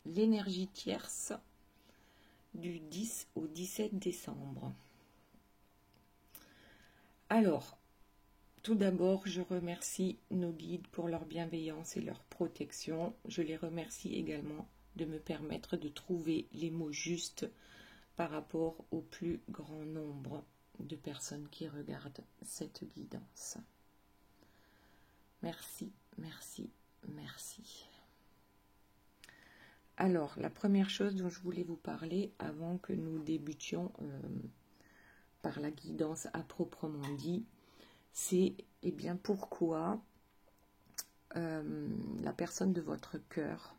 l'énergie tierce du 10 au 17 décembre. Alors, tout d'abord, je remercie nos guides pour leur bienveillance et leur protection. Je les remercie également de me permettre de trouver les mots justes par rapport au plus grand nombre de personnes qui regardent cette guidance. Merci, merci, merci. Alors, la première chose dont je voulais vous parler avant que nous débutions par la guidance à proprement dit, c'est bien pourquoi la personne de votre cœur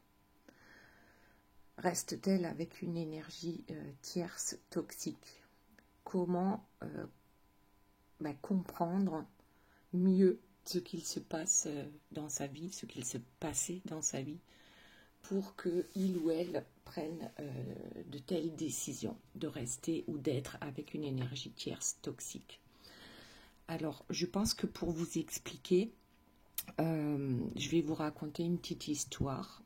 reste-t-elle avec une énergie tierce toxique? Comment comprendre mieux ce qu'il se passe dans sa vie, ce qu'il se passait dans sa vie, pour qu'il ou elle prenne de telles décisions, de rester ou d'être avec une énergie tierce toxique. Alors, je pense que pour vous expliquer, je vais vous raconter une petite histoire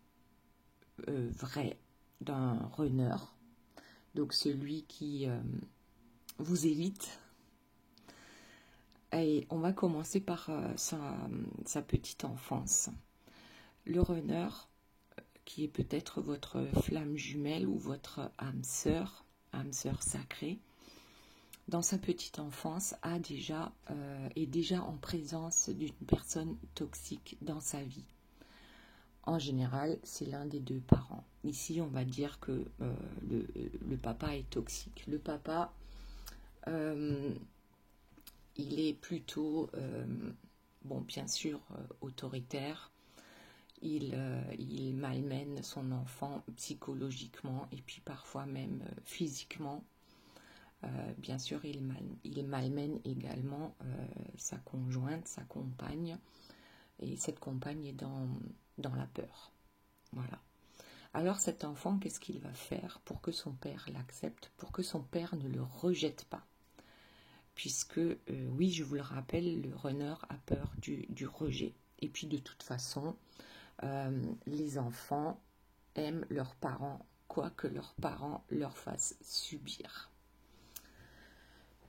vraie d'un runner, donc celui qui vous évite. Et on va commencer par sa petite enfance. Le runner, qui est peut-être votre flamme jumelle ou votre âme sœur sacrée, dans sa petite enfance est déjà en présence d'une personne toxique dans sa vie. En général, c'est l'un des deux parents. Ici, on va dire que le papa est toxique. Le papa, il est plutôt, bien sûr, autoritaire. Il malmène son enfant psychologiquement et puis parfois même physiquement. Bien sûr, il malmène également sa conjointe, sa compagne. Et cette compagne est dans la peur. Voilà. Alors cet enfant, qu'est-ce qu'il va faire pour que son père l'accepte, pour que son père ne le rejette pas? Puisque, oui, je vous le rappelle, le runner a peur du rejet. Et puis de toute façon, les enfants aiment leurs parents, quoi que leurs parents leur fassent subir.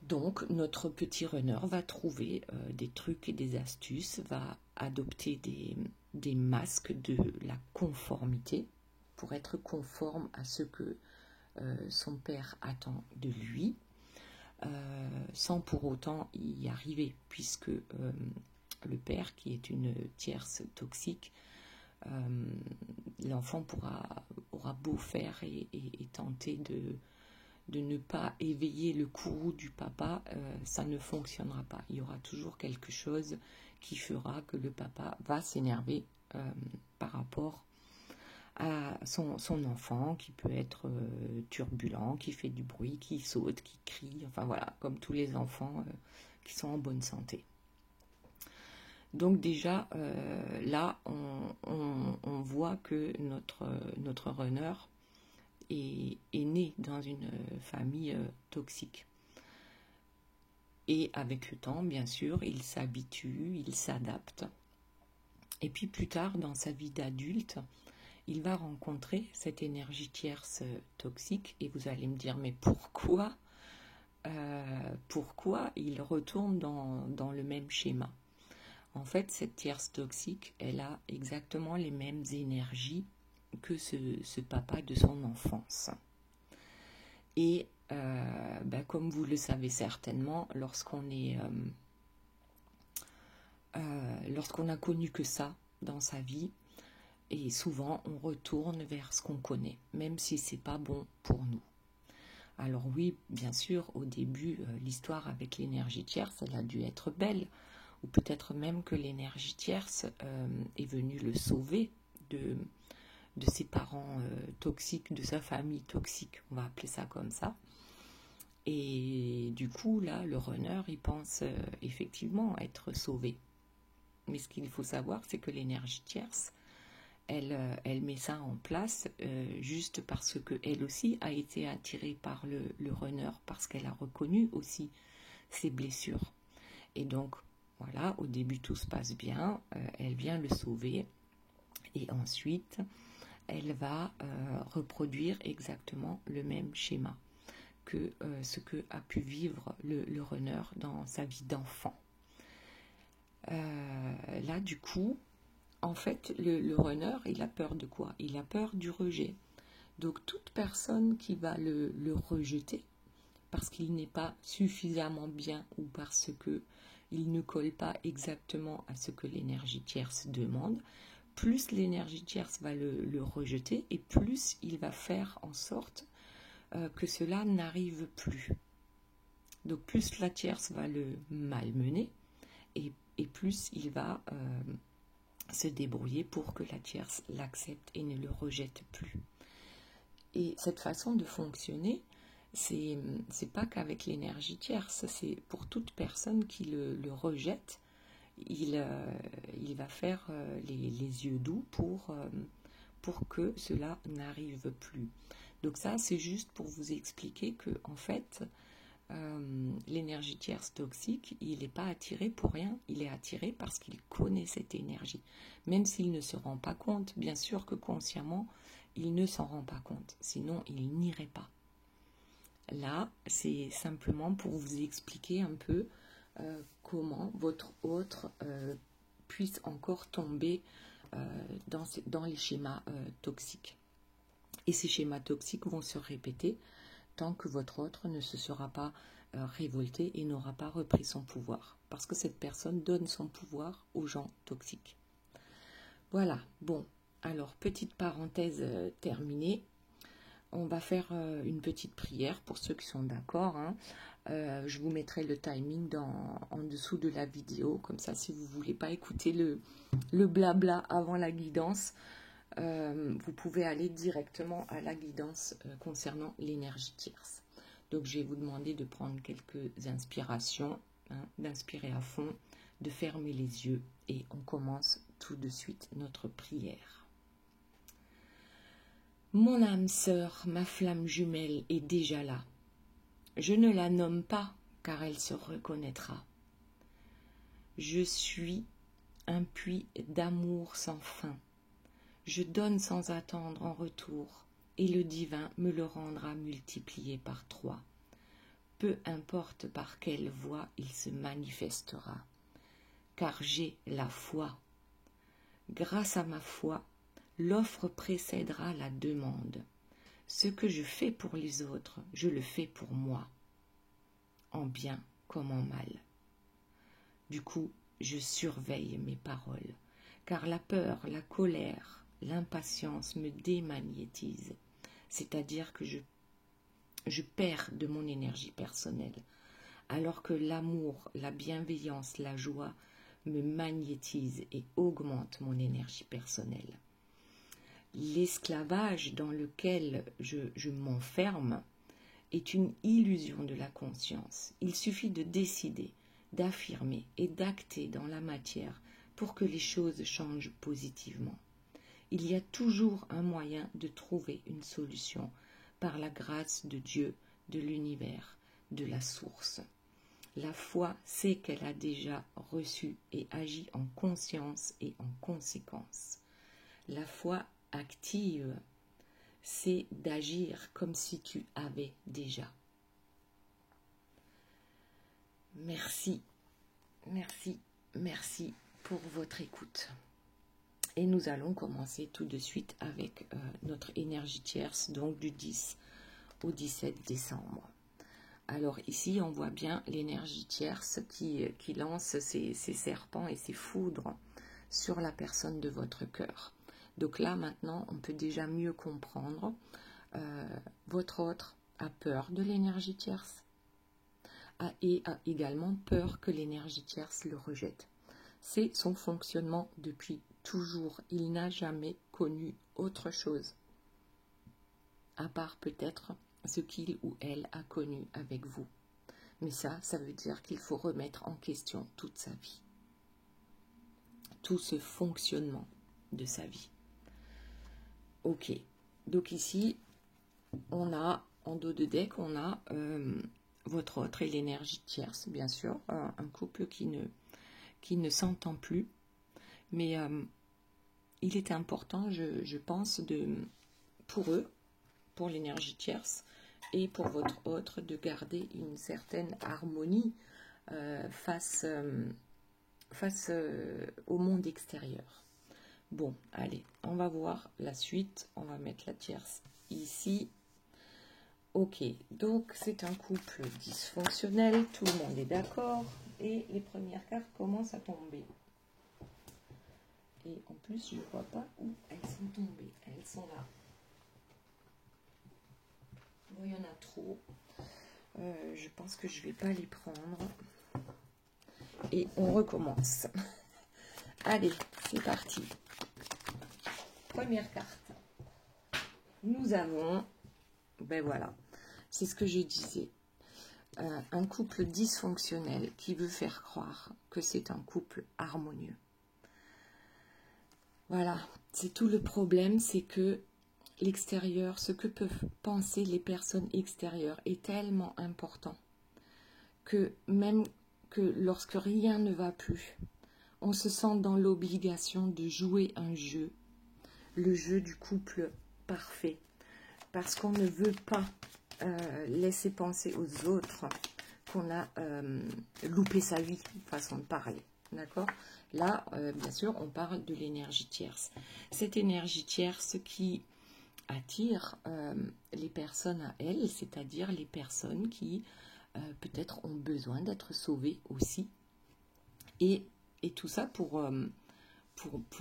Donc, notre petit runner va trouver des trucs et des astuces, va adopter des masques de la conformité pour être conforme à ce que son père attend de lui, sans pour autant y arriver, puisque le père, qui est une tierce toxique, l'enfant aura beau faire et tenter de ne pas éveiller le courroux du papa, ça ne fonctionnera pas. Il y aura toujours quelque chose qui fera que le papa va s'énerver par rapport à son enfant, qui peut être turbulent, qui fait du bruit, qui saute, qui crie, enfin voilà, comme tous les enfants qui sont en bonne santé. Donc déjà, là, on voit que notre runner est né dans une famille toxique. Et avec le temps, bien sûr, il s'habitue, il s'adapte. Et puis plus tard, dans sa vie d'adulte, il va rencontrer cette énergie tierce toxique. Et vous allez me dire, mais pourquoi il retourne dans le même schéma? En fait, cette tierce toxique, elle a exactement les mêmes énergies que ce papa de son enfance. Et comme vous le savez certainement, lorsqu'on a connu que ça dans sa vie, et souvent on retourne vers ce qu'on connaît, même si c'est pas bon pour nous. Alors oui, bien sûr, au début, l'histoire avec l'énergie tierce, elle a dû être belle, ou peut-être même que l'énergie tierce est venue le sauver de ses parents toxiques, de sa famille toxique, on va appeler ça comme ça. Et du coup, là, le runner, il pense effectivement être sauvé. Mais ce qu'il faut savoir, c'est que l'énergie tierce, elle met ça en place juste parce qu'elle aussi a été attirée par le runner, parce qu'elle a reconnu aussi ses blessures. Et donc, voilà, au début tout se passe bien, elle vient le sauver, et ensuite, elle va reproduire exactement le même schéma que ce que a pu vivre le runner dans sa vie d'enfant. Là, du coup, en fait, le runner, il a peur de quoi? Il a peur du rejet. Donc, toute personne qui va le rejeter, parce qu'il n'est pas suffisamment bien ou parce qu'il ne colle pas exactement à ce que l'énergie tierce demande, plus l'énergie tierce va le rejeter et plus il va faire en sorte que cela n'arrive plus. Donc plus la tierce va le malmener et plus il va se débrouiller pour que la tierce l'accepte et ne le rejette plus. Et cette façon de fonctionner, c'est pas qu'avec l'énergie tierce, c'est pour toute personne qui le rejette, il va faire les yeux doux pour que cela n'arrive plus. Donc ça, c'est juste pour vous expliquer que en fait, l'énergie tierce toxique, il n'est pas attiré pour rien, il est attiré parce qu'il connaît cette énergie. Même s'il ne se rend pas compte, bien sûr que consciemment, il ne s'en rend pas compte, sinon il n'irait pas. Là, c'est simplement pour vous expliquer un peu comment votre autre puisse encore tomber dans les schémas toxiques. Et ces schémas toxiques vont se répéter tant que votre autre ne se sera pas révolté et n'aura pas repris son pouvoir. Parce que cette personne donne son pouvoir aux gens toxiques. Voilà, bon, alors petite parenthèse terminée. On va faire une petite prière pour ceux qui sont d'accord. Hein. Je vous mettrai le timing en dessous de la vidéo. Comme ça, si vous ne voulez pas écouter le blabla avant la guidance, vous pouvez aller directement à la guidance concernant l'énergie tierce. Donc, je vais vous demander de prendre quelques inspirations, hein, d'inspirer à fond, de fermer les yeux et on commence tout de suite notre prière. Mon âme sœur, ma flamme jumelle est déjà là. Je ne la nomme pas, car elle se reconnaîtra. Je suis un puits d'amour sans fin. Je donne sans attendre en retour, et le divin me le rendra multiplié par 3. Peu importe par quelle voie il se manifestera, car j'ai la foi. Grâce à ma foi, l'offre précédera la demande. Ce que je fais pour les autres, je le fais pour moi, en bien comme en mal. Du coup, je surveille mes paroles, car la peur, la colère, l'impatience me démagnétisent, c'est-à-dire que je perds de mon énergie personnelle, alors que l'amour, la bienveillance, la joie me magnétisent et augmentent mon énergie personnelle. L'esclavage dans lequel je m'enferme est une illusion de la conscience. Il suffit de décider, d'affirmer et d'acter dans la matière pour que les choses changent positivement. Il y a toujours un moyen de trouver une solution par la grâce de Dieu, de l'univers, de la source. La foi sait qu'elle a déjà reçu et agit en conscience et en conséquence. La foi active, c'est d'agir comme si tu avais déjà. Merci, merci, merci pour votre écoute. Et nous allons commencer tout de suite avec notre énergie tierce, donc du 10 au 17 décembre. Alors ici, on voit bien l'énergie tierce qui lance ses serpents et ses foudres sur la personne de votre cœur. Donc là, maintenant, on peut déjà mieux comprendre. Votre autre a peur de l'énergie tierce et a également peur que l'énergie tierce le rejette. C'est son fonctionnement depuis toujours. Il n'a jamais connu autre chose, à part peut-être ce qu'il ou elle a connu avec vous. Mais ça veut dire qu'il faut remettre en question toute sa vie. Tout ce fonctionnement de sa vie. Ok, donc ici, on a, en dos de deck, on a votre autre et l'énergie tierce, bien sûr, un couple qui ne s'entend plus. Mais il est important, je pense, pour eux, pour l'énergie tierce et pour votre autre, de garder une certaine harmonie face au monde extérieur. Bon, allez, on va voir la suite. On va mettre la tierce ici. Ok, donc c'est un couple dysfonctionnel, tout le monde est d'accord. Et les premières cartes commencent à tomber. Et en plus, je ne vois pas où elles sont tombées. Elles sont là. Bon, il y en a trop. Je pense que je ne vais pas les prendre. Et on recommence. Allez, c'est parti. Première carte. Nous avons, ben voilà, c'est ce que je disais. Un couple dysfonctionnel qui veut faire croire que c'est un couple harmonieux. Voilà, c'est tout le problème, c'est que l'extérieur, ce que peuvent penser les personnes extérieures est tellement important que même que lorsque rien ne va plus, on se sent dans l'obligation de jouer un jeu, le jeu du couple parfait, parce qu'on ne veut pas laisser penser aux autres qu'on a loupé sa vie, façon de parler. D'accord? Là, bien sûr, on parle de l'énergie tierce. Cette énergie tierce qui attire les personnes à elle, c'est-à-dire les personnes qui peut-être ont besoin d'être sauvées aussi. Et tout ça pour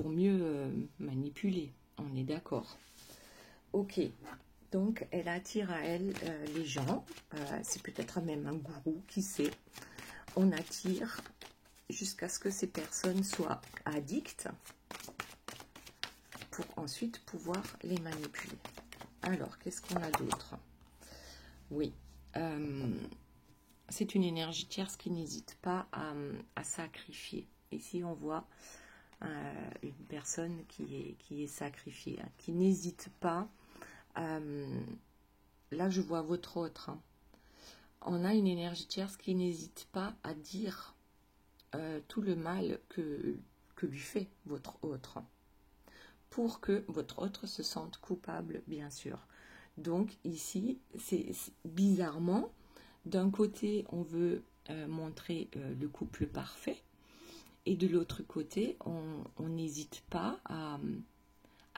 mieux manipuler. On est d'accord. Ok. Donc, elle attire à elle les gens. C'est peut-être même un gourou, qui sait. On attire jusqu'à ce que ces personnes soient addictes pour ensuite pouvoir les manipuler. Alors, qu'est-ce qu'on a d'autre? Oui, c'est une énergie tierce qui n'hésite pas à sacrifier. Ici, on voit une personne qui est sacrifiée, hein, qui n'hésite pas. Là, je vois votre autre. Hein. On a une énergie tierce qui n'hésite pas à dire tout le mal que lui fait votre autre, pour que votre autre se sente coupable, bien sûr. Donc ici, c'est bizarrement, d'un côté, on veut montrer le couple parfait, et de l'autre côté, on n'hésite pas à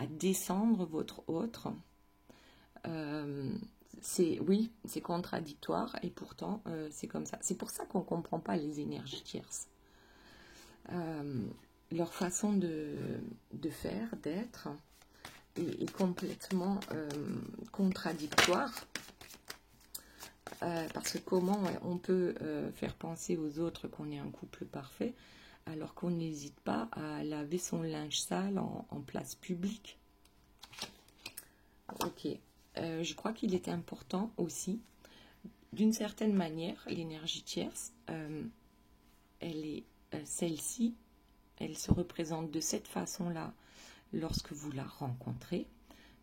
descendre votre autre. Oui, c'est contradictoire, et pourtant, c'est comme ça. C'est pour ça qu'on ne comprend pas les énergies tierces. Leur façon de faire, d'être, est complètement contradictoire. Parce que comment on peut faire penser aux autres qu'on est un couple parfait, alors qu'on n'hésite pas à laver son linge sale en place publique. Ok. Je crois qu'il était important aussi, d'une certaine manière, l'énergie tierce, elle est celle-ci, elle se représente de cette façon-là lorsque vous la rencontrez.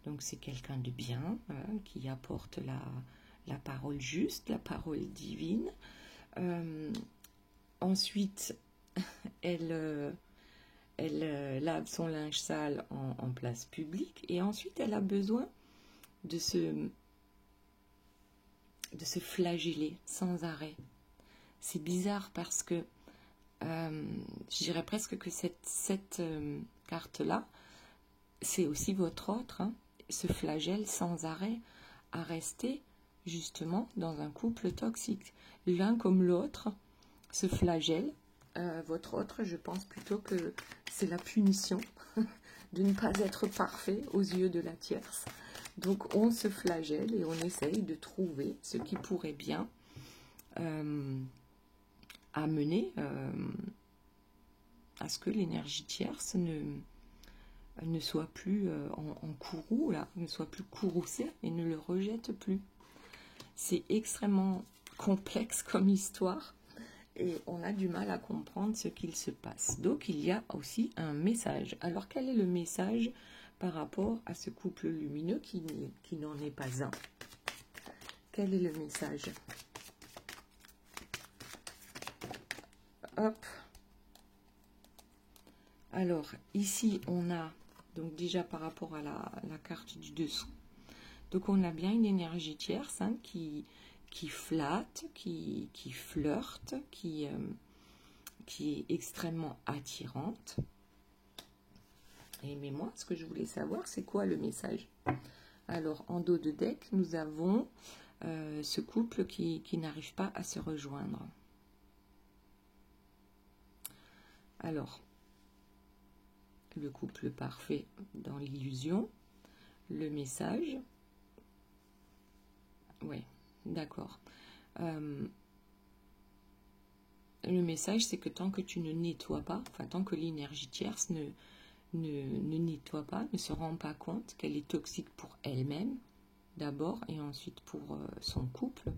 Donc c'est quelqu'un de bien, qui apporte la parole juste, la parole divine. Ensuite, elle lave son linge sale en place publique, et ensuite elle a besoin de se flageller sans arrêt. C'est bizarre parce que je dirais presque que cette carte-là, c'est aussi votre autre, hein, se flagelle sans arrêt à rester justement dans un couple toxique. L'un comme l'autre se flagelle. Votre autre, je pense plutôt que c'est la punition de ne pas être parfait aux yeux de la tierce. Donc on se flagelle et on essaye de trouver ce qui pourrait bien amener à ce que l'énergie tierce ne soit plus en courroux, là, ne soit plus courroucée et ne le rejette plus. C'est extrêmement complexe comme histoire et on a du mal à comprendre ce qu'il se passe. Donc il y a aussi un message. Alors quel est le message par rapport à ce couple lumineux qui n'en est pas un? Quel est le message? Hop. Alors, ici, on a Donc déjà par rapport à la carte du dessous. Donc on a bien une énergie tierce hein, qui flatte, qui flirte, qui est extrêmement attirante. Mais moi, ce que je voulais savoir, c'est quoi le message? Alors, en dos de deck, nous avons ce couple qui n'arrive pas à se rejoindre. Alors, le couple parfait dans l'illusion, le message. Oui, d'accord. Le message, c'est que tant que tu ne nettoies pas, enfin tant que l'énergie tierce ne nettoie pas, ne se rend pas compte qu'elle est toxique pour elle-même, d'abord, et ensuite pour son couple,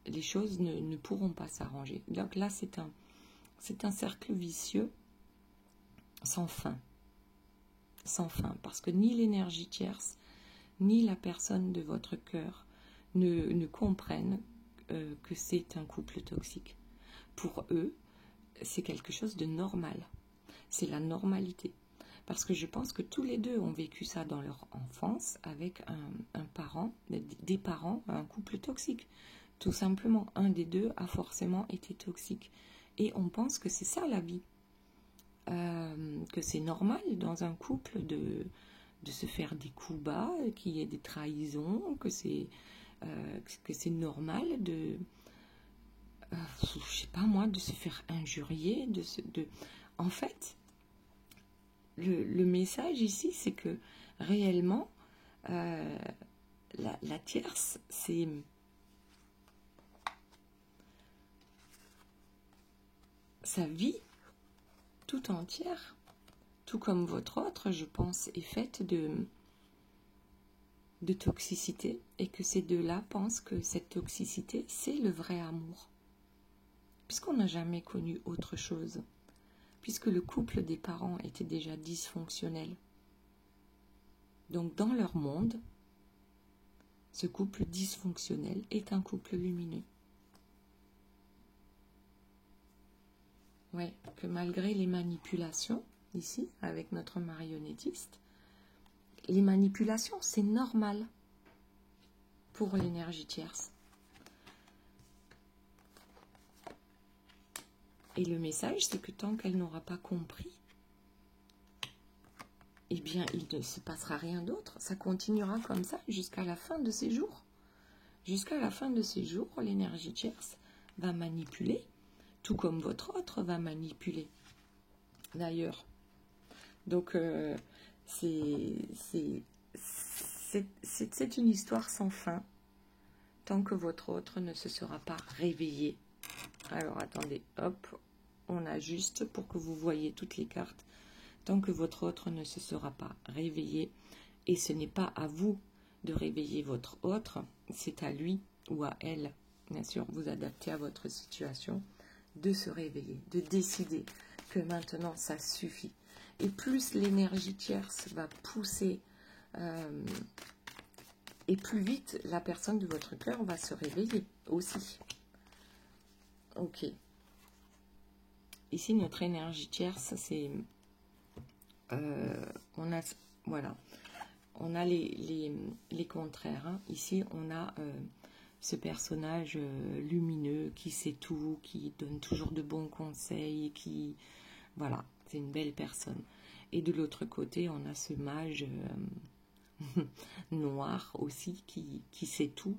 les choses ne pourront pas s'arranger. Donc là, c'est un cercle vicieux sans fin. Sans fin, parce que ni l'énergie tierce, ni la personne de votre cœur ne comprennent que c'est un couple toxique. Pour eux, c'est quelque chose de normal. C'est la normalité. Parce que je pense que tous les deux ont vécu ça dans leur enfance avec un parent, des parents, un couple toxique. Tout simplement, un des deux a forcément été toxique. Et on pense que c'est ça la vie. Que c'est normal dans un couple de se faire des coups bas, qu'il y ait des trahisons, que c'est normal de, je sais pas moi, de se faire injurier, en fait, le message ici, c'est que réellement, la tierce, c'est sa vie tout entière, tout comme votre autre, je pense, est faite de toxicité, et que ces deux-là pensent que cette toxicité, c'est le vrai amour. Puisqu'on n'a jamais connu autre chose, puisque le couple des parents était déjà dysfonctionnel. Donc dans leur monde, ce couple dysfonctionnel est un couple lumineux. Ouais, que malgré les manipulations, ici, avec notre marionnettiste, les manipulations, c'est normal pour l'énergie tierce. Et le message, c'est que tant qu'elle n'aura pas compris, eh bien, il ne se passera rien d'autre. Ça continuera comme ça jusqu'à la fin de ses jours. Jusqu'à la fin de ses jours, l'énergie tierce va manipuler, tout comme votre autre va manipuler. D'ailleurs. Donc, c'est une histoire sans fin, tant que votre autre ne se sera pas réveillé. Alors, attendez, hop, on ajuste pour que vous voyez toutes les cartes. Tant que votre autre ne se sera pas réveillé, et ce n'est pas à vous de réveiller votre autre, c'est à lui ou à elle, bien sûr, vous adaptez à votre situation, de se réveiller, de décider que maintenant ça suffit. Et plus l'énergie tierce va pousser, et plus vite la personne de votre cœur va se réveiller aussi. Ok. Ici, notre énergie tierce, c'est... on a... Voilà. On a les contraires. Hein. Ici, on a ce personnage lumineux qui sait tout, qui donne toujours de bons conseils, qui... Voilà, c'est une belle personne. Et de l'autre côté, on a ce mage noir aussi qui sait tout,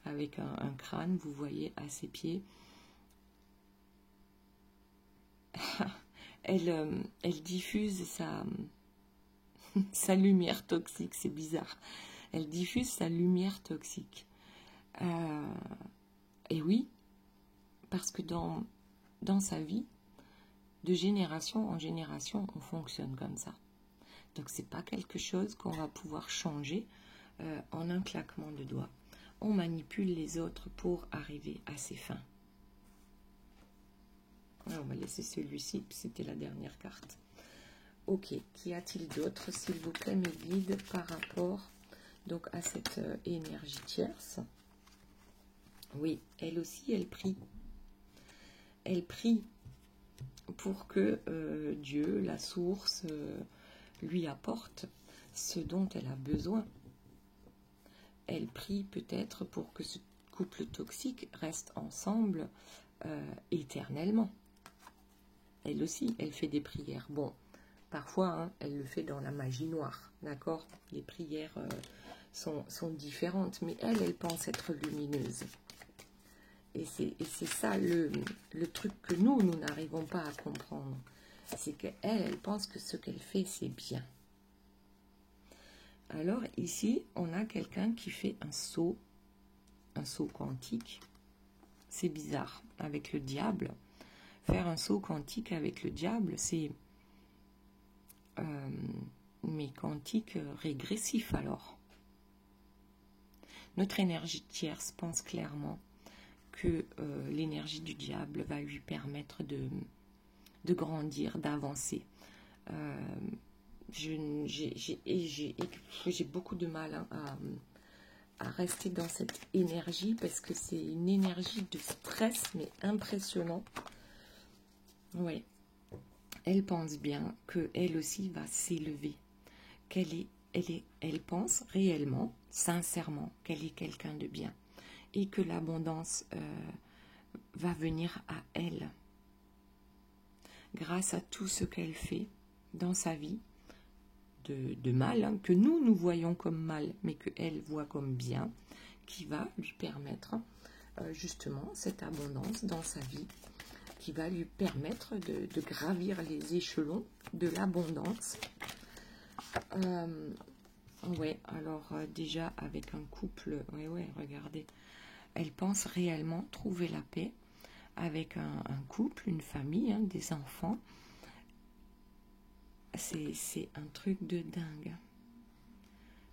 avec un crâne, vous voyez, à ses pieds. Elle diffuse sa lumière toxique, c'est bizarre. Elle diffuse sa lumière toxique. Et oui, parce que dans sa vie, de génération en génération, on fonctionne comme ça. Donc, c'est pas quelque chose qu'on va pouvoir changer en un claquement de doigts. On manipule les autres pour arriver à ses fins. Alors, on va laisser celui-ci, c'était la dernière carte. Ok, qu'y a-t-il d'autre, s'il vous plaît, mes guides, par rapport donc à cette énergie tierce? Oui, elle aussi, elle prie. Elle prie pour que Dieu, la source, lui apporte ce dont elle a besoin. Elle prie peut-être pour que ce couple toxique reste ensemble éternellement. Elle aussi, elle fait des prières. Bon, parfois, hein, elle le fait dans la magie noire, d'accord? Les prières sont différentes, mais elle pense être lumineuse. Et c'est ça le truc que nous n'arrivons pas à comprendre. C'est qu'elle pense que ce qu'elle fait, c'est bien. Alors ici, on a quelqu'un qui fait un saut quantique. C'est bizarre, avec le diable. Faire un saut quantique avec le diable, c'est mais quantique régressif alors. Notre énergie tierce pense clairement que l'énergie du diable va lui permettre de grandir, d'avancer. J'ai beaucoup de mal hein, à rester dans cette énergie parce que c'est une énergie de stress mais impressionnant. Ouais, elle pense bien qu'elle aussi va s'élever, elle pense réellement, sincèrement qu'elle est quelqu'un de bien et que l'abondance va venir à elle grâce à tout ce qu'elle fait dans sa vie de mal, hein, que nous voyons comme mal, mais qu'elle voit comme bien, qui va lui permettre justement cette abondance dans sa vie, qui va lui permettre de gravir les échelons de l'abondance. Ouais, alors déjà avec un couple, ouais, regardez, elle pense réellement trouver la paix avec un couple, une famille, hein, des enfants. C'est un truc de dingue.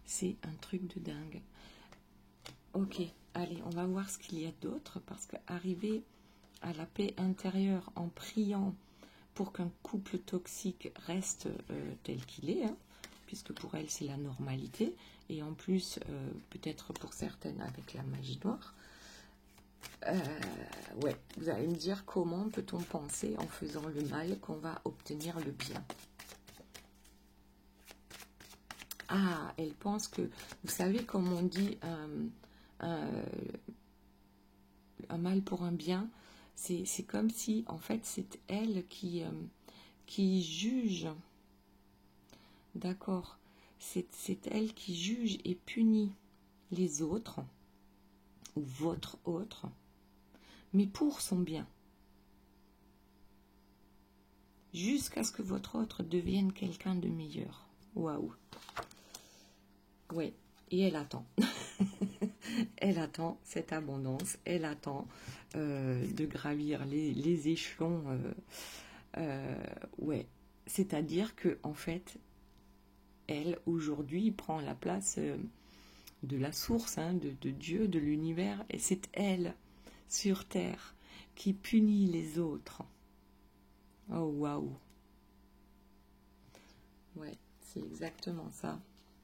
C'est un truc de dingue. Ok, allez, on va voir ce qu'il y a d'autre, parce qu'arriver à la paix intérieure en priant pour qu'un couple toxique reste tel qu'il est, hein, puisque pour elle c'est la normalité, et en plus peut-être pour certaines avec la magie noire. Ouais, vous allez me dire comment peut-on penser en faisant le mal qu'on va obtenir le bien. Ah, elle pense que, vous savez comme on dit un mal pour un bien, c'est comme si en fait c'est elle qui juge. D'accord, c'est elle qui juge et punit les autres, ou votre autre, mais pour son bien. Jusqu'à ce que votre autre devienne quelqu'un de meilleur. Waouh. Ouais, et elle attend. Elle attend cette abondance, elle attend de gravir les échelons. Ouais, c'est-à-dire que en fait, elle aujourd'hui prend la place de la source, hein, de Dieu, de l'univers, et c'est elle sur terre qui punit les autres. Oh waouh. Ouais, c'est exactement ça.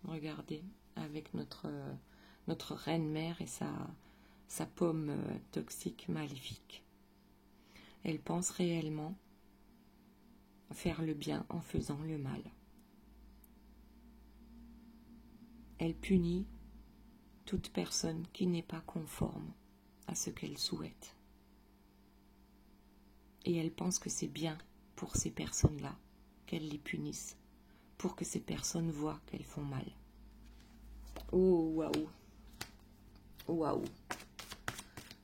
Regardez, avec notre reine-mère et sa pomme toxique maléfique. Elle pense réellement faire le bien en faisant le mal. Elle punit toute personne qui n'est pas conforme à ce qu'elle souhaite. Et elle pense que c'est bien pour ces personnes-là qu'elle les punisse, pour que ces personnes voient qu'elles font mal. Oh, waouh. Waouh.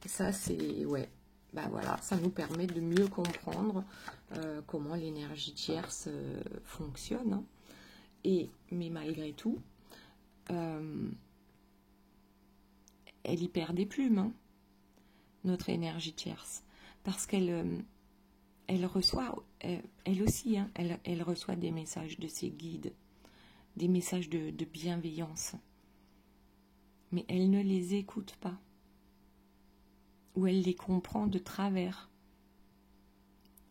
Ça, c'est... Ouais. Bah voilà, ça nous permet de mieux comprendre comment l'énergie tierce fonctionne. Hein. Mais malgré tout, elle y perd des plumes, hein, notre énergie tierce. Parce qu'elle elle reçoit, elle aussi, hein, elle reçoit des messages de ses guides, des messages de bienveillance. Mais elle ne les écoute pas. Ou elle les comprend de travers,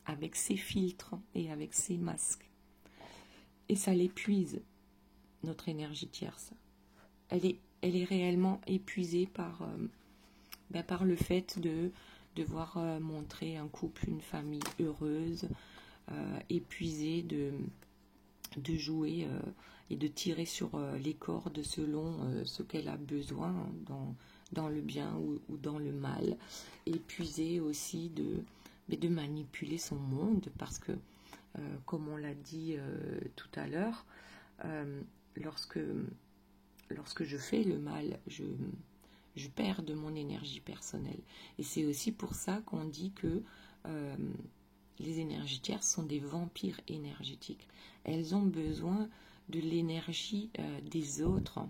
avec ses filtres et avec ses masques. Et ça l'épuise, notre énergie tierce. Elle est réellement épuisée par le fait de devoir montrer un couple, une famille heureuse, épuisée de jouer et de tirer sur les cordes selon ce qu'elle a besoin dans le bien ou dans le mal, et puiser aussi de manipuler son monde, parce que, comme on l'a dit tout à l'heure, lorsque je fais le mal, je perds de mon énergie personnelle. Et c'est aussi pour ça qu'on dit que les énergies tierces sont des vampires énergétiques. Elles ont besoin de l'énergie des autres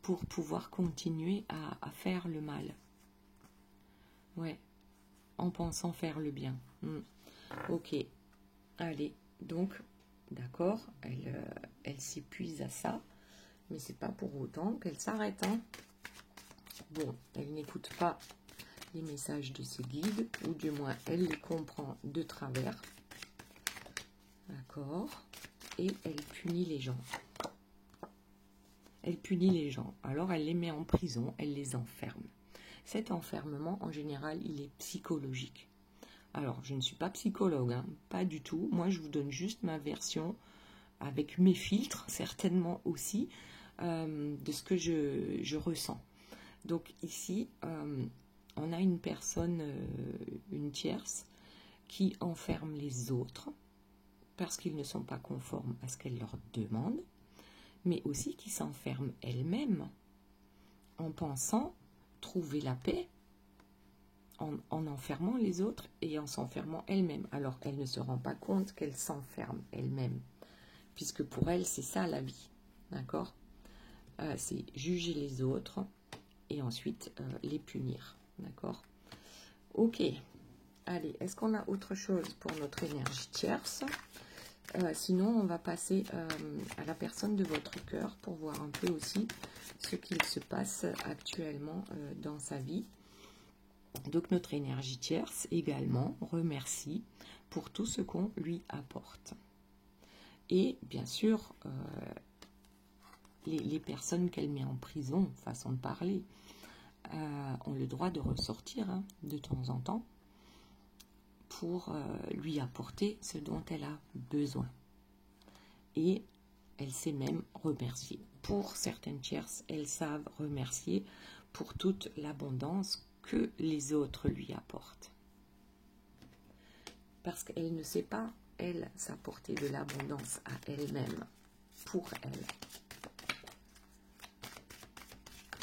pour pouvoir continuer à faire le mal. Ouais, en pensant faire le bien. Ok, allez, donc, d'accord, elle s'épuise à ça, mais c'est pas pour autant qu'elle s'arrête. Hein. Bon, elle n'écoute pas les messages de ses guides, ou du moins elle les comprend de travers. D'accord. Et elle punit les gens. Elle punit les gens. Alors elle les met en prison, elle les enferme. Cet enfermement, en général, il est psychologique. Alors, je ne suis pas psychologue, hein, pas du tout. Moi, je vous donne juste ma version, avec mes filtres, certainement aussi, de ce que je ressens. Donc ici, on a une personne, une tierce, qui enferme les autres parce qu'ils ne sont pas conformes à ce qu'elle leur demande, mais aussi qui s'enferme elle-même en pensant trouver la paix en enfermant les autres et en s'enfermant elle-même. Alors elle ne se rend pas compte qu'elle s'enferme elle-même, puisque pour elle c'est ça la vie, d'accord, c'est juger les autres et ensuite les punir, d'accord. Ok, allez, est-ce qu'on a autre chose pour notre énergie tierce? Sinon, on va passer à la personne de votre cœur pour voir un peu aussi ce qu'il se passe actuellement dans sa vie. Donc, notre énergie tierce également remercie pour tout ce qu'on lui apporte. Et bien sûr, les personnes qu'elle met en prison, façon de parler, ont le droit de ressortir hein, de temps en temps pour lui apporter ce dont elle a besoin. Et elle sait même remercier. Pour certaines tierces, elles savent remercier pour toute l'abondance que les autres lui apportent. Parce qu'elle ne sait pas, elle, s'apporter de l'abondance à elle-même, pour elle.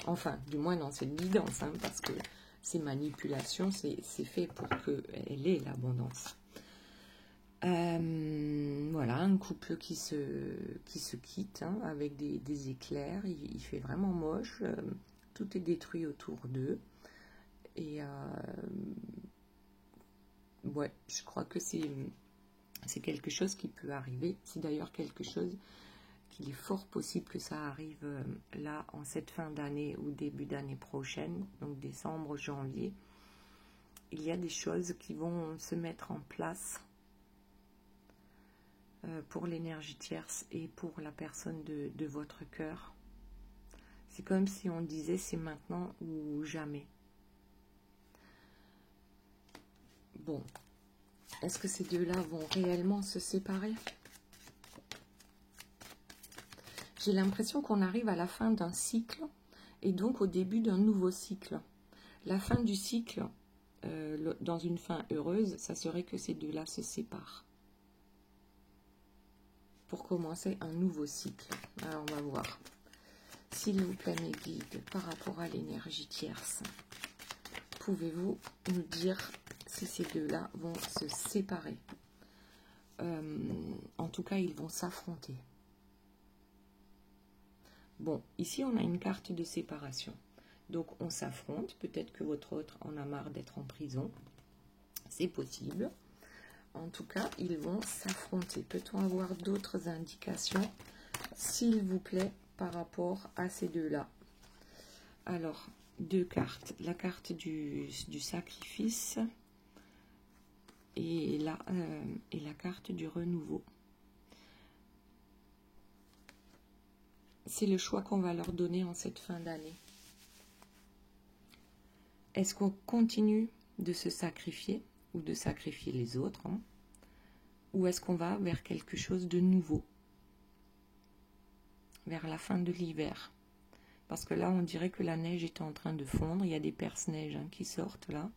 Enfin, du moins dans cette guidance, hein, parce que ces manipulations, c'est fait pour qu'elle ait l'abondance. Voilà, un couple qui se quitte hein, avec des éclairs. Il fait vraiment moche. Tout est détruit autour d'eux. Et ouais, je crois que c'est quelque chose qui peut arriver. C'est d'ailleurs quelque chose qu'il est fort possible que ça arrive là en cette fin d'année ou début d'année prochaine, donc décembre, janvier. Il y a des choses qui vont se mettre en place pour l'énergie tierce et pour la personne de votre cœur. C'est comme si on disait c'est maintenant ou jamais. Bon, est-ce que ces deux-là vont réellement se séparer? J'ai l'impression qu'on arrive à la fin d'un cycle et donc au début d'un nouveau cycle. La fin du cycle, dans une fin heureuse, ça serait que ces deux-là se séparent. Pour commencer un nouveau cycle. Alors on va voir. S'il vous plaît mes guides, par rapport à l'énergie tierce, pouvez-vous nous dire si ces deux-là vont se séparer? En tout cas, ils vont s'affronter. Bon, ici on a une carte de séparation. Donc on s'affronte, peut-être que votre autre en a marre d'être en prison. C'est possible. En tout cas, ils vont s'affronter. Peut-on avoir d'autres indications, s'il vous plaît, par rapport à ces deux-là? Alors, deux cartes. La carte du sacrifice et la carte du renouveau. C'est le choix qu'on va leur donner en cette fin d'année. Est-ce qu'on continue de se sacrifier ou de sacrifier les autres, hein, ou est-ce qu'on va vers quelque chose de nouveau? vers la fin de l'hiver. Parce que là, on dirait que la neige est en train de fondre. Il y a des perce-neige qui sortent là.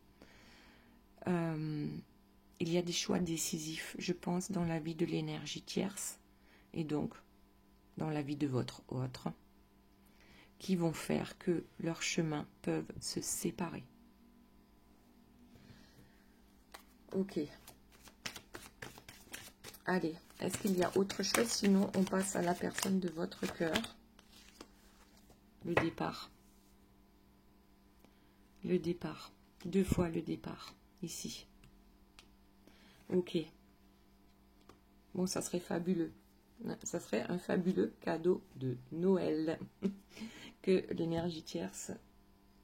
Il y a des choix décisifs, je pense, dans la vie de l'énergie tierce et donc dans la vie de votre autre, qui vont faire que leurs chemins peuvent se séparer. Ok. Allez, est-ce qu'il y a autre chose? Sinon, on passe à la personne de votre cœur. Le départ. Le départ. 2 fois le départ, ici. Ok. Bon, ça serait fabuleux. Ça serait un fabuleux cadeau de Noël. Que l'énergie tierce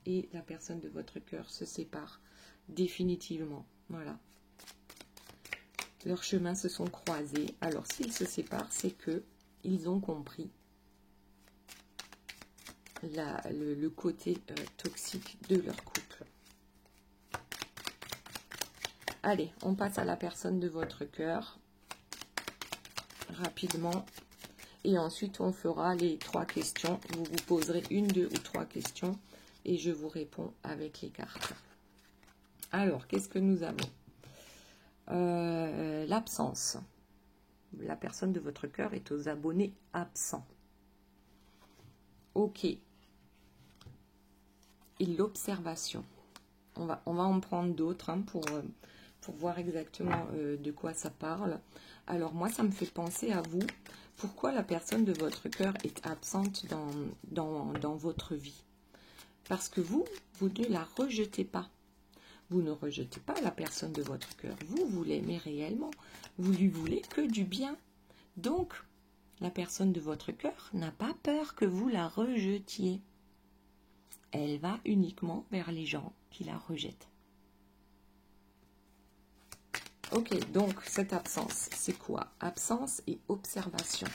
et la personne de votre cœur se séparent définitivement. Voilà. Leurs chemins se sont croisés. Alors, s'ils se séparent, c'est que ils ont compris le côté toxique de leur couple. Allez, on passe à la personne de votre cœur. Rapidement. Et ensuite, on fera les 3 questions. Vous vous poserez 1, 2 ou 3 questions. Et je vous réponds avec les cartes. Alors, qu'est-ce que nous avons? L'absence. La personne de votre cœur est aux abonnés absents. Ok. Et l'observation. On va en prendre d'autres pour voir exactement de quoi ça parle. Alors moi, ça me fait penser à vous. Pourquoi la personne de votre cœur est absente dans votre vie? Parce que vous ne la rejetez pas. Vous ne rejetez pas la personne de votre cœur. Vous l'aimez réellement. Vous lui voulez que du bien. Donc, la personne de votre cœur n'a pas peur que vous la rejetiez. Elle va uniquement vers les gens qui la rejettent. Ok, donc cette absence, c'est quoi? Absence et observation.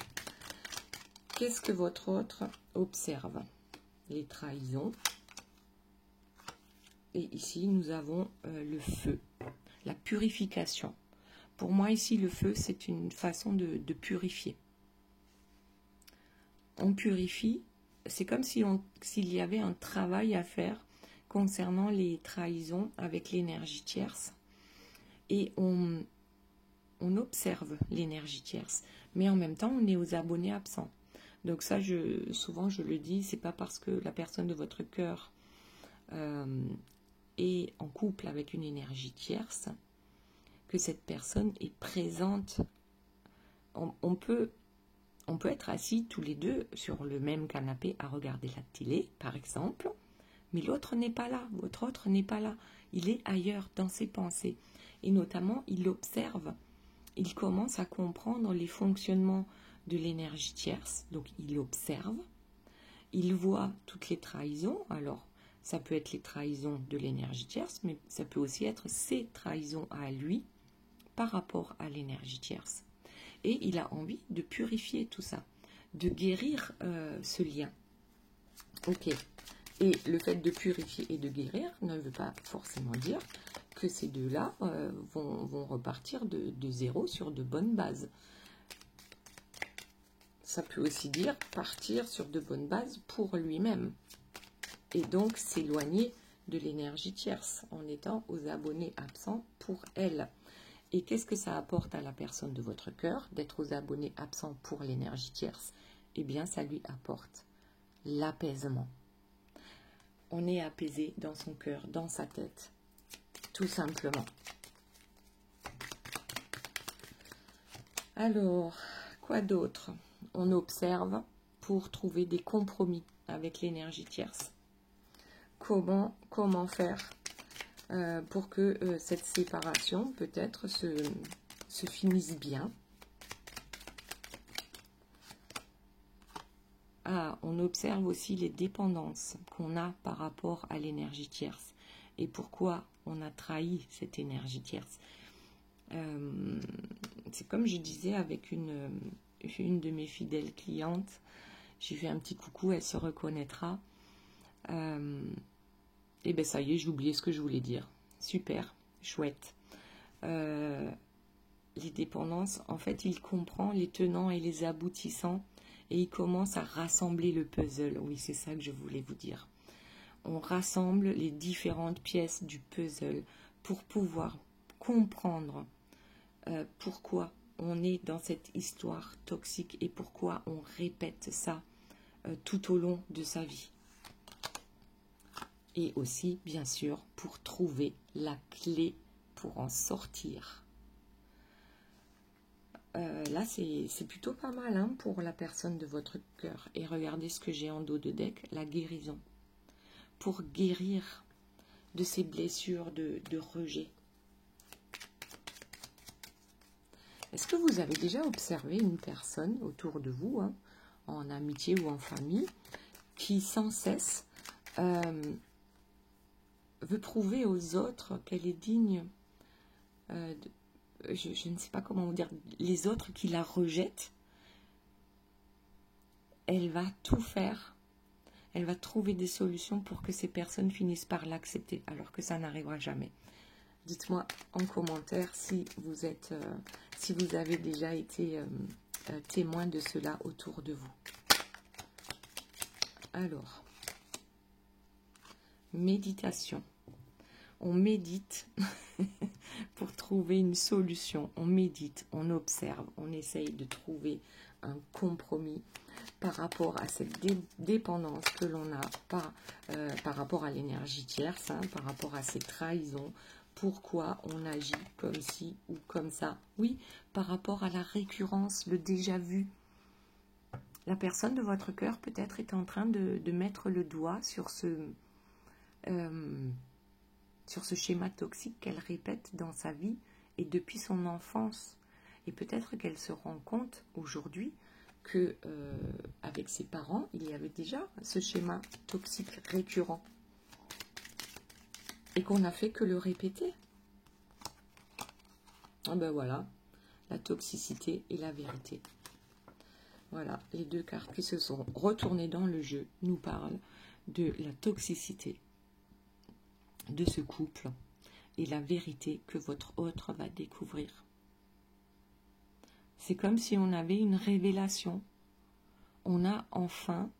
Qu'est-ce que votre autre observe? Les trahisons. Et ici, nous avons le feu, la purification. Pour moi, ici, le feu, c'est une façon de purifier. On purifie, c'est comme s'il y avait un travail à faire concernant les trahisons avec l'énergie tierce. Et on observe l'énergie tierce, mais en même temps, on est aux abonnés absents. Donc ça, souvent, je le dis, c'est pas parce que la personne de votre cœur est en couple avec une énergie tierce que cette personne est présente. On peut être assis tous les deux sur le même canapé à regarder la télé, par exemple, mais l'autre n'est pas là, votre autre n'est pas là. Il est ailleurs dans ses pensées. Et notamment, il observe, il commence à comprendre les fonctionnements de l'énergie tierce. Donc, il observe, il voit toutes les trahisons. Alors, ça peut être les trahisons de l'énergie tierce, mais ça peut aussi être ses trahisons à lui par rapport à l'énergie tierce. Et il a envie de purifier tout ça, de guérir ce lien. Ok. Et le fait de purifier et de guérir ne veut pas forcément dire que ces deux-là vont repartir de zéro sur de bonnes bases. Ça peut aussi dire partir sur de bonnes bases pour lui-même. Et donc s'éloigner de l'énergie tierce en étant aux abonnés absents pour elle. Et qu'est-ce que ça apporte à la personne de votre cœur d'être aux abonnés absents pour l'énergie tierce? Eh bien, ça lui apporte l'apaisement. On est apaisé dans son cœur, dans sa tête, tout simplement. Alors, quoi d'autre? On observe pour trouver des compromis avec l'énergie tierce. Comment faire pour que cette séparation peut-être se finisse bien? Ah, on observe aussi les dépendances qu'on a par rapport à l'énergie tierce. Et pourquoi on a trahi cette énergie tierce. C'est comme je disais avec une de mes fidèles clientes. J'ai fait un petit coucou, elle se reconnaîtra. Et ben ça y est, j'ai oublié ce que je voulais dire. Super, chouette. Les dépendances, en fait, il comprend les tenants et les aboutissants et il commence à rassembler le puzzle. Oui, c'est ça que je voulais vous dire. On rassemble les différentes pièces du puzzle pour pouvoir comprendre pourquoi on est dans cette histoire toxique et pourquoi on répète ça tout au long de sa vie. Et aussi, bien sûr, pour trouver la clé pour en sortir. Là, c'est plutôt pas mal hein, pour la personne de votre cœur. Et regardez ce que j'ai en dos de deck, la guérison. Pour guérir de ces blessures de rejet. Est-ce que vous avez déjà observé une personne autour de vous, hein, en amitié ou en famille, qui sans cesse veut prouver aux autres qu'elle est digne je ne sais pas comment vous dire, les autres qui la rejettent, elle va tout faire. Elle va trouver des solutions pour que ces personnes finissent par l'accepter, alors que ça n'arrivera jamais. Dites-moi en commentaire si vous êtes, si vous avez déjà été témoin de cela autour de vous. Alors, méditation. On médite pour trouver une solution. On médite, on observe, on essaye de trouver un compromis par rapport à cette dépendance que l'on a par rapport à l'énergie tierce, hein, par rapport à ces trahisons. Pourquoi on agit comme ci ou comme ça? Oui, par rapport à la récurrence, le déjà-vu. La personne de votre cœur peut-être est en train de mettre le doigt sur ce schéma toxique qu'elle répète dans sa vie et depuis son enfance. Et peut-être qu'elle se rend compte aujourd'hui que avec ses parents, il y avait déjà ce schéma toxique récurrent et qu'on n'a fait que le répéter. Ah ben voilà, la toxicité et la vérité. Voilà, les deux cartes qui se sont retournées dans le jeu nous parlent de la toxicité de ce couple et la vérité que votre autre va découvrir. C'est comme si on avait une révélation. On a enfin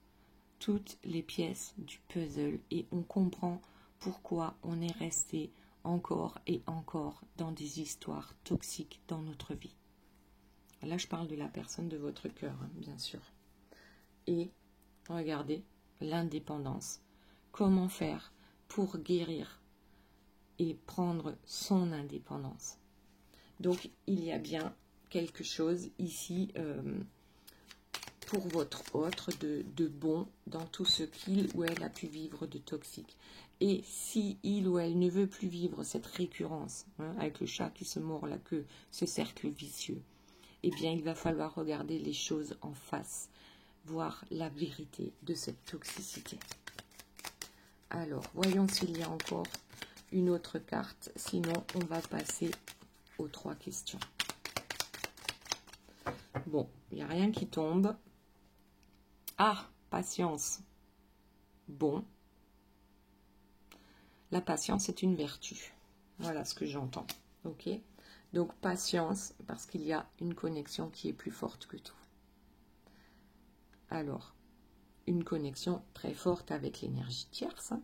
toutes les pièces du puzzle et on comprend pourquoi on est resté encore et encore dans des histoires toxiques dans notre vie. Là, je parle de la personne de votre cœur, hein, bien sûr. Et regardez, l'indépendance. Comment faire pour guérir et prendre son indépendance. Donc, il y a bien quelque chose ici pour votre autre de bon dans tout ce qu'il ou elle a pu vivre de toxique. Et si il ou elle ne veut plus vivre cette récurrence, hein, avec le chat qui se mord la queue, ce cercle vicieux, eh bien, il va falloir regarder les choses en face, voir la vérité de cette toxicité. Alors, voyons s'il y a encore une autre carte, sinon on va passer aux 3 questions. Bon, il n'y a rien qui tombe. Ah, patience. Bon. La patience est une vertu. Voilà ce que j'entends. Ok ? Donc, patience, parce qu'il y a une connexion qui est plus forte que tout. Alors, une connexion très forte avec l'énergie tierce, hein,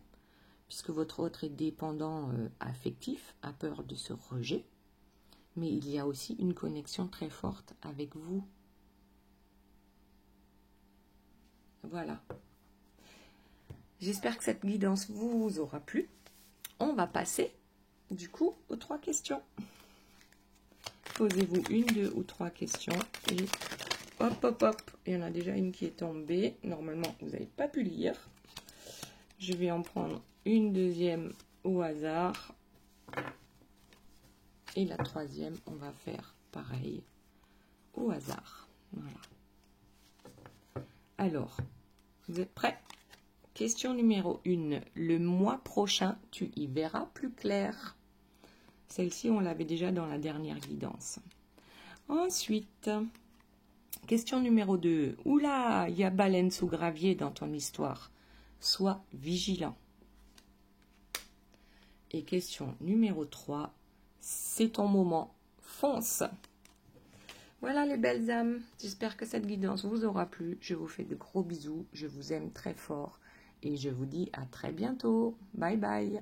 puisque votre autre est dépendant affectif, a peur de ce rejet, mais il y a aussi une connexion très forte avec vous. Voilà. J'espère que cette guidance vous aura plu. On va passer, du coup, aux 3 questions. Posez-vous 1, 2 ou 3 questions et hop, hop, hop. Il y en a déjà une qui est tombée. Normalement, vous n'avez pas pu lire. Je vais en prendre une deuxième au hasard. Et la troisième, on va faire pareil au hasard. Voilà. Alors, vous êtes prêts? Question numéro 1. Le mois prochain, tu y verras plus clair. Celle-ci, on l'avait déjà dans la dernière guidance. Ensuite, question numéro 2. Oula, il y a baleine sous gravier dans ton histoire. Sois vigilant. Et question numéro 3. C'est ton moment. Fonce. Voilà les belles âmes, j'espère que cette guidance vous aura plu. Je vous fais de gros bisous, je vous aime très fort et je vous dis à très bientôt. Bye bye.